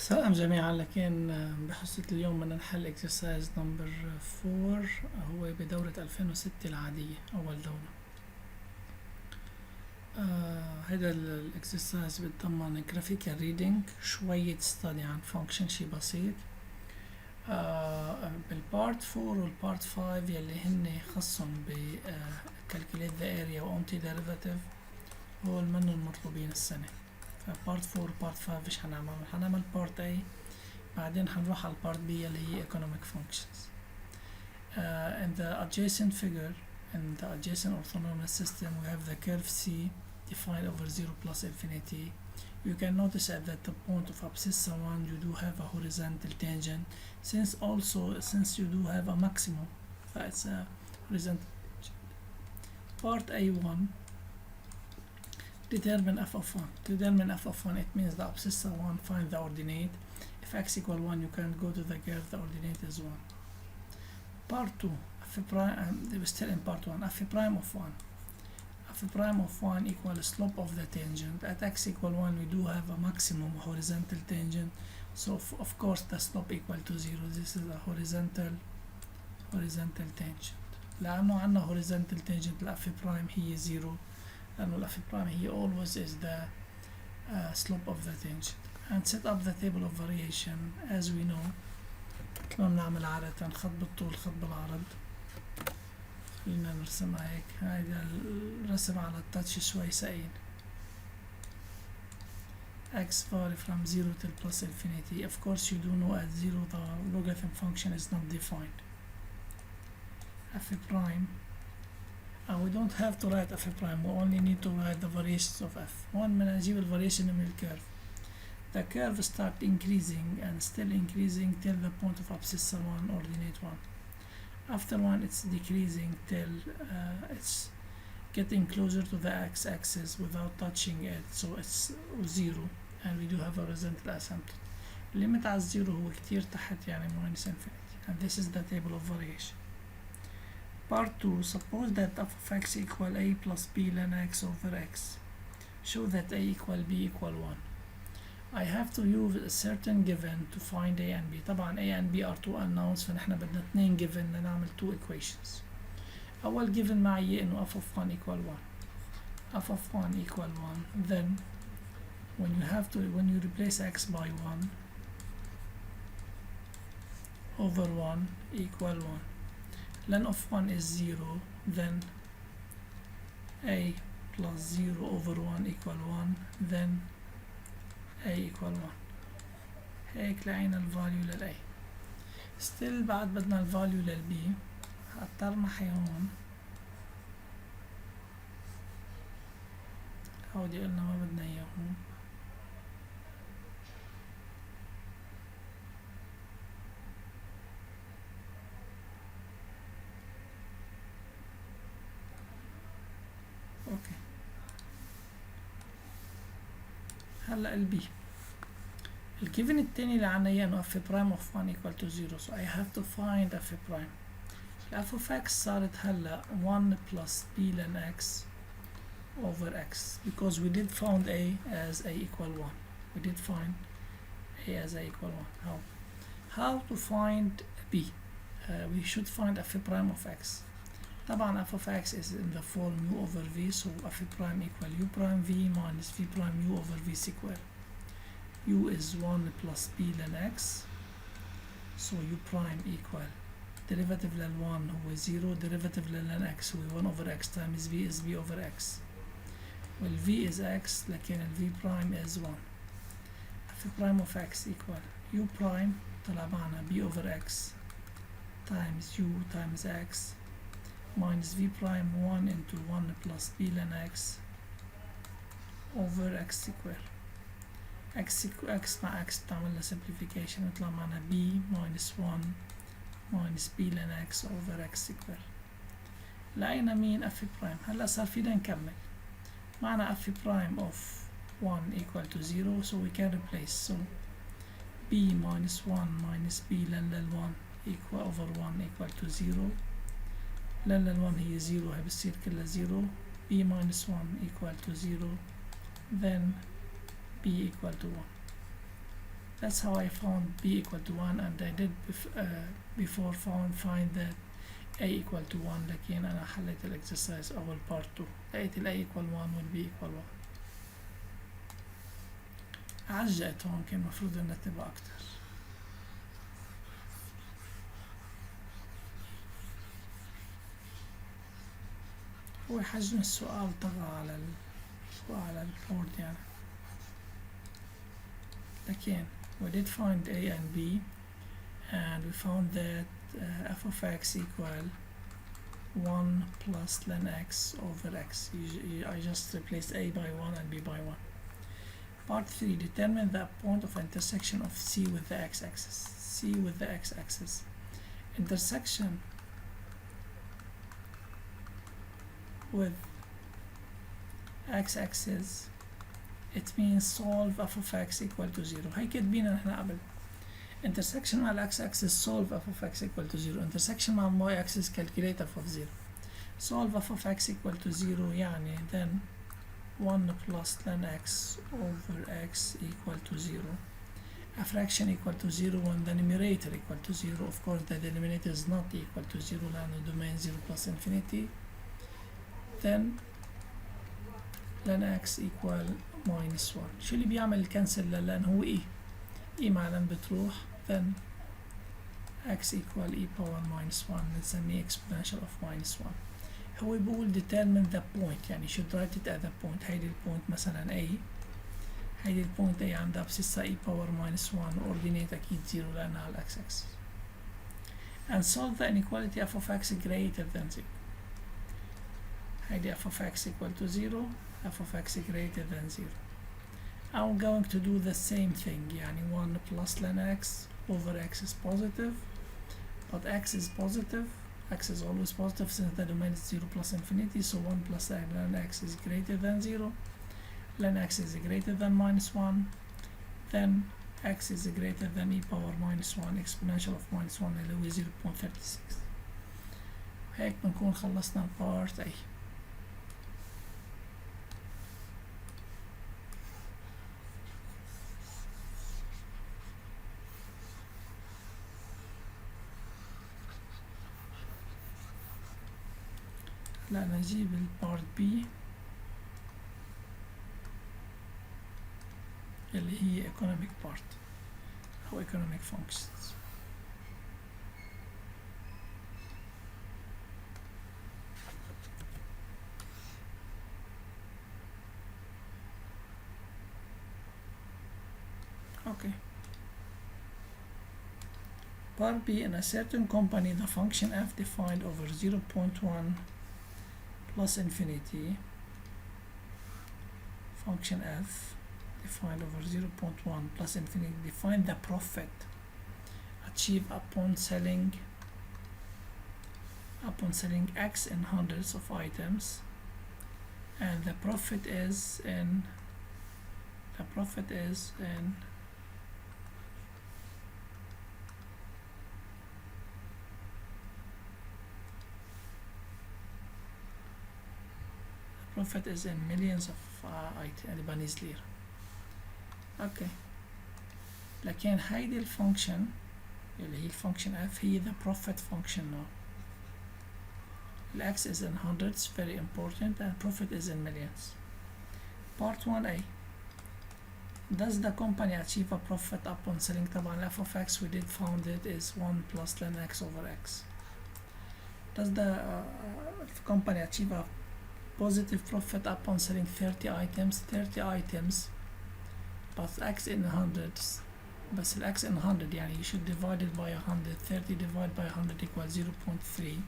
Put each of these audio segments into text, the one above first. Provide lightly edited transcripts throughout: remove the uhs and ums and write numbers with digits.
سلام جميعا. لكن بحصة اليوم بدنا نحل exercise number 4 هو بدورة 2006 العادية، أول دورة. هيدا الاكسرسايز بتضمن graphical reading، شوية study عن function شي بسيط. بالبارت 4 والبارت 5 يلي هن خصهم ب calculate the area و anti derivative هول منن مطلوبين السنة. فبارت 4 وبارت 5 ايش هنعمل بارت A، بعدين هنروح على البارت B اللي هي economic functions. In the adjacent figure, in the adjacent orthonormal system, we have the curve C defined over 0 plus infinity. You can notice at the point of abscissa 1 you do have a horizontal tangent, since you do have a maximum, it's a horizontal tangent. Part A1, determine f of 1. To determine f of 1, it means the abscissa 1, find the ordinate. If x equal 1, you can go to the curve, the ordinate is 1. Part 2, f prime, we're still in part 1, f prime of 1. F prime of 1 equal slope of the tangent. At x equal 1, we do have a maximum horizontal tangent, so of course the slope equal to 0. This is a horizontal tangent. لأنه عنا horizontal tangent الf prime هي 0، لأنه الf prime هي always is the slope of the tangent. And set up the table of variation as we know. كنا بنعمل عادة خط بالطول خط بالعرض. خلينا نرسمها هيك. هيدا الرسم على التاتش شوي سئيل. x vary from 0 till plus infinity. Of course you do know at 0 the logarithm function is not defined. f prime, we don't have to write f prime, we only need to write the variations of f. وين بدنا نجيب الفاريشن من الكيرف. The curve start increasing and still increasing till the point of abscissa 1, ordinate 1. After 1 it's decreasing till it's getting closer to the x-axis without touching it, so it's 0 and we do have a horizontal asymptote. Limit على 0 هو كتير تحت يعني minus infinity, and this is the table of variation. Part 2, suppose that f of x equal a plus b ln x over x. Show that a equal b equal 1. I have to use a certain given to find a and b. طبعا a and b are two unknowns، فنحن بدنا اثنين given لنعمل two equations. أول given معي إنه f of 1 equal 1. f of 1 equal 1. Then when you replace x by 1 over 1 equal 1. Ln of 1 is 0. Then a plus 0 over 1 equal 1. Then a equal 1. هيك لقينا الفاليو لل a. still بعد بدنا الفاليو لل b. هضطر هون هودي قلنا ما بدنا اياهم. اوكي هلا البي الجيفن التاني اللي عنا اياه انه f prime of 1 equal to 0, so I have to find f prime. f of x صارت هلا 1 plus b ln x over x, because we did found a as a equal 1. We did find a as a equal 1. How to find b? We should find f prime of x. طبعا f of x is in the form u over v, so f prime equal u prime v minus v prime u over v square. u is 1 plus b ln x, so u prime equal derivative ln 1 هو 0, derivative ln x هو 1 over x times v is b over x. well v is x لكن ال v prime is 1. f prime of x equal u prime طلع معنا b over x times u times x minus v prime 1 into 1 plus b ln x over x square. x مع x بتعملنا simplification يطلع معنا b minus 1 minus b ln x over x square. لقينا مين f prime. هلا صار فينا نكمل. معنا f prime of 1 equal to 0, so we can replace, so b minus 1 minus b ln 1 equal over 1 equal to 0. لن 1 هي 0 هي بتصير كلها 0. b minus 1 equal to 0. then b equal to 1. That's how I found b equal to 1, and I did before find that a equal to 1. لكن أنا حليت الإكسرسايز أول part 2 لقيت ال a equal 1 وال b equal 1. عجقت هون، كان المفروض إنها تبقى أكتر. هو حجم السؤال طغى على البورد يعني. لكن we did find a and b, and we found that f of x equal 1 plus ln x over x. I just replaced a by 1 and b by 1. Part 3, determine the point of intersection of c with the x-axis. c with the x-axis. Intersection with x-axis, it means solve f of x equal to 0. هي كاتبينها نحن قبل. intersection مع ال x-axis solve f of x equal to 0. intersection مع ال y-axis calculate f of 0. solve f of x equal to 0 يعني then 1 plus ln x over x equal to 0. A fraction equal to 0 when the numerator equal to 0. Of course the denominator is not equal to 0 لأنه domain 0 plus infinity. then ln x equal minus 1. شو اللي بيعمل الكنسل للن؟ هو e مع لن بتروح then x equal e power minus 1 بنسميه exponential of minus 1. هو بيقول determine the point، يعني should write it at the point. هيدي البوينت مثلا a، هيدي البوينت a عندها بسيسها e power minus 1 ordinate أكيد 0 لأنها على x axis. and solve the inequality f of x greater than 0. هيدي f of x equal to 0, f of x greater than 0. I'm going to do the same thing، يعني 1 plus ln x over x is positive, but x is positive, x is always positive since the domain is 0 plus infinity, so 1 plus ln x is greater than 0, ln x is greater than minus 1, then x is greater than e power minus 1 exponential of minus 1 اللي هو 0.36. هيك بنكون خلصنا البارت A. هلا نجيب البارت بي اللي هي economic part أو economic functions. Okay. Part B, in a certain company the function f defined over 0.1 plus infinity, function f defined over 0.1 plus infinity, define the profit achieved upon selling x in hundreds of items, and the profit is in profit is in millions of Lebanese lira. Okay. لكن هيدي الفانكشن اللي هي الفانكشن f هي the profit function now. x is in hundreds, very important, and profit is in millions. Part 1a. Does the company achieve a profit upon selling? طبعا f of x we did found it is 1 plus ln x over x. Does the company achieve a positive profit upon selling 30 items? 30 items but x in hundreds، بس ال x in 100 يعني you should divide it by 100. 30 divided by 100 equals 0.3.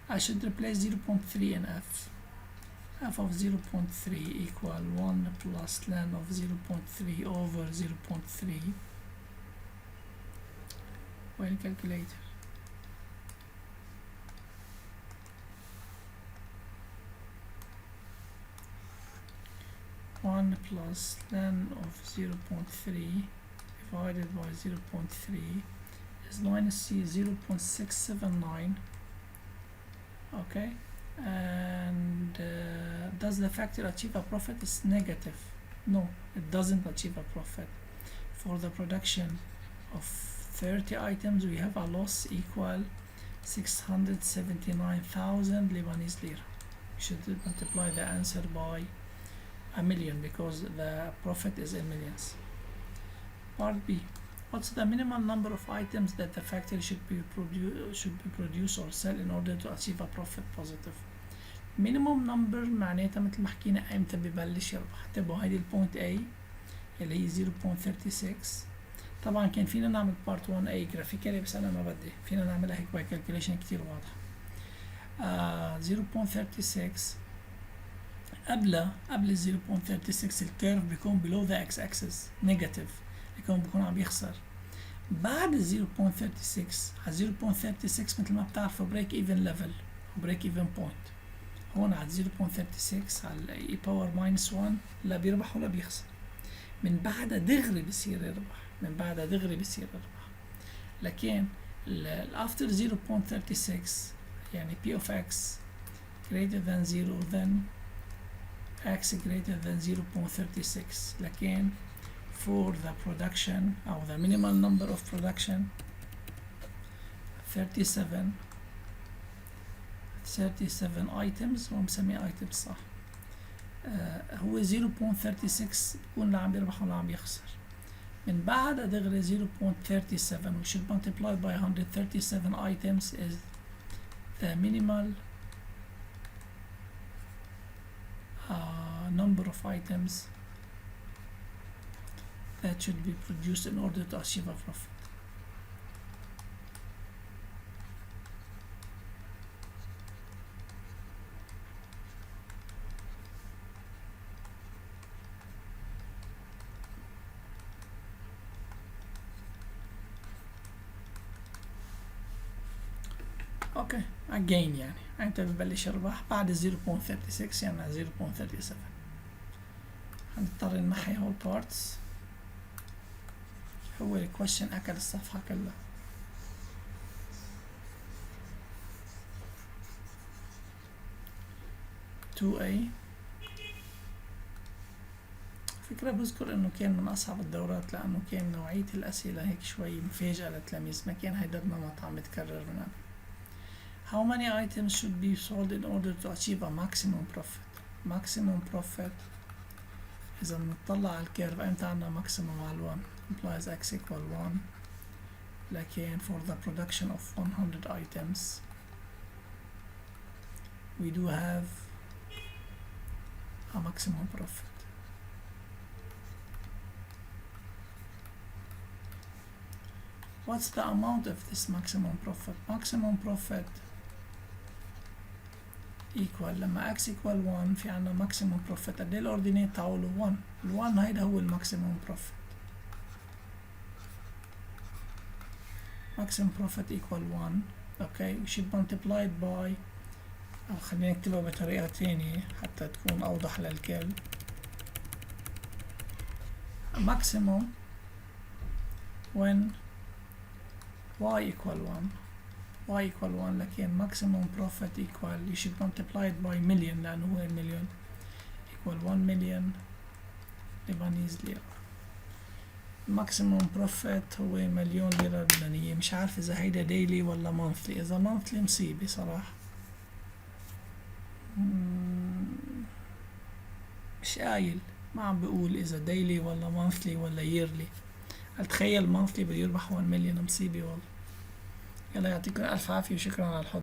I should replace 0.3 in f. f of 0.3 equal 1 plus ln of 0.3 over 0.3. Well, calculator. One plus ln of 0.3 divided by 0.3 is minus 0.679. Okay, and does the factor achieve a profit? Is negative. No, it doesn't achieve a profit. for the production of 30 items we have a loss equal 679,000 Lebanese lira. You should multiply the answer by a million because the profit is in millions. Part B. What's the minimum number of items that the factory should be produce or sell in order to achieve a profit positive? minimum number معناتها مثل ما حكينا امتى ببلش يربح. تبعوا هيدي البوينت A اللي هي 0.36. طبعا كان فينا نعمل بارت 1A جرافيكالي بس انا ما بدي، فينا نعملها هيك باي كالكوليشن كتير واضحة. 0.36 قبل 0.36 الكيرف بيكون below the x-axis negative، بيكون عم يخسر. بعد 0.36 على 0.36 مثل ما بتعرفوا break even level و break even point. هون على 0.36 على e power minus 1 لا بيربح ولا بيخسر. من بعدها دغري بصير يربح، من بعدها دغري بصير يربح. لكن after 0.36 يعني p of x greater than 0 then x greater than 0.36. لكن for the production أو the minimal number of production 37 items ومسمي items صح. هو 0.36 بكون لا عم بيربح ولا عم يخسر. من بعد دغري 0.37 we should multiply by 137 items is the minimal number of items that should be produced in order to achieve a profit. اوكي again يعني انت ببلش يربح بعد 0.36 يعني 0.37. هنضطر نمحي هول بارتس. هو الكويشن اكل الصفحة كلها. فكرة بذكر انه كان من اصعب الدورات لانه كان نوعية الاسئلة هيك شوي مفاجئة للتلاميذ، ما كان هيدا النمط عم يتكرر من قبل. How many items should be sold in order to achieve a maximum profit? Maximum profit إذا بنطلع على الكيرف امتى عنا maximum على 1 implies x equal 1. لكن for the production of 100 items we do have a maximum profit. What's the amount of this maximum profit? Maximum profit equal لما x equal 1 في عنا maximum profit قد ايه الاوردينيت تاعوله 1. ال1 هيدا هو الماكسيموم profit. maximum profit equal 1. okay we should multiply it by أو خلينا نكتبها بطريقة تانية حتى تكون أوضح للكل. maximum when y equal 1 لكن maximum profit equal you should multiply it by million لأنه هو million equal 1 million لبنانيز ليرة. maximum profit هو مليون ليرة لبنانية. مش عارف إذا هيدا daily ولا monthly. إذا monthly مصيبة صراحة، مش قايل، ما عم بقول إذا daily ولا monthly ولا yearly. أتخيل monthly بده يربح 1 million مصيبة والله. يلا يعطيكم ألف عافية وشكرا على الحضور.